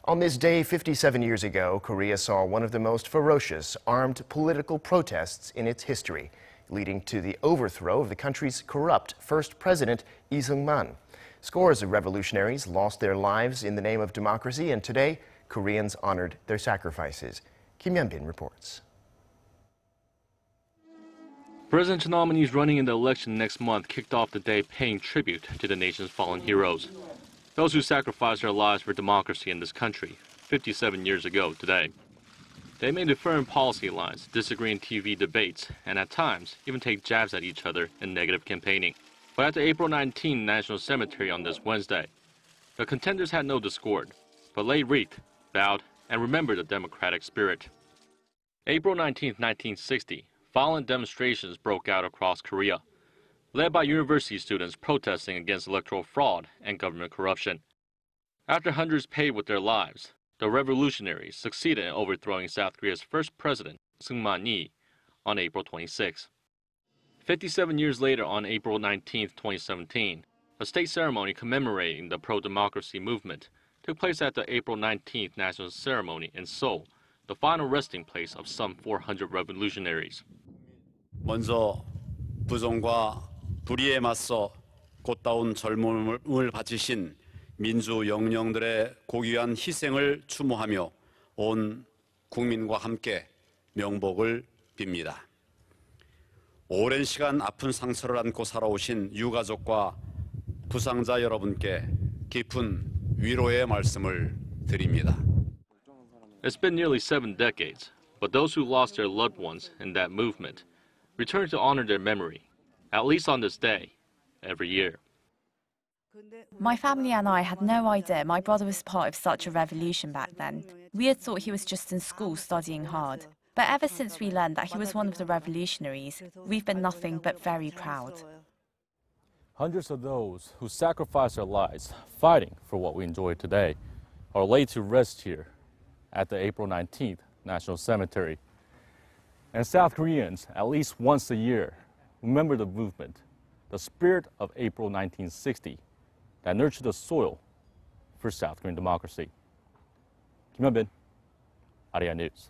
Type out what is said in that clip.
On this day 57 years ago, Korea saw one of the most ferocious armed political protests in its history, leading to the overthrow of the country's corrupt first president, Lee Syngman. Scores of revolutionaries lost their lives in the name of democracy, and today, Koreans honored their sacrifices. Hyun-bin reports. Presidential nominees running in the election next month kicked off the day paying tribute to the nation's fallen heroes. Those who sacrificed their lives for democracy in this country 57 years ago today. They may differ in policy lines, disagree in TV debates, and at times even take jabs at each other in negative campaigning. But at the April 19 National Cemetery on this Wednesday, the contenders had no discord, but laid wreath, bowed, and remembered the democratic spirit. April 19, 1960, violent demonstrations broke out across Korea, led by university students protesting against electoral fraud and government corruption. After hundreds paid with their lives, the revolutionaries succeeded in overthrowing South Korea's first president, Syngman Rhee, on April 26. 57 years later, on April 19, 2017, a state ceremony commemorating the pro-democracy movement took place at the April 19th national ceremony in Seoul, the final resting place of some 400 revolutionaries. 먼저 부정과 불의에 맞서 꽃다운 젊음을 바치신 민주 영령들의 고귀한 희생을 추모하며 온 국민과 함께 명복을 빕니다. 오랜 시간 아픈 상처를 안고 살아오신 유가족과 부상자 여러분께 깊은 위로의 말씀을 드립니다. It's been nearly 7 decades, but those who lost their loved ones in that movement return to honor their memory, at least on this day, every year. My family and I had no idea my brother was part of such a revolution back then. We had thought he was just in school studying hard. But ever since we learned that he was one of the revolutionaries, we've been nothing but very proud. Hundreds of those who sacrificed their lives fighting for what we enjoy today are laid to rest here at the April 19th National Cemetery. And South Koreans, at least once a year, remember the movement, the spirit of April 1960 that nurtured the soil for South Korean democracy. Hyun-bin, Arirang News.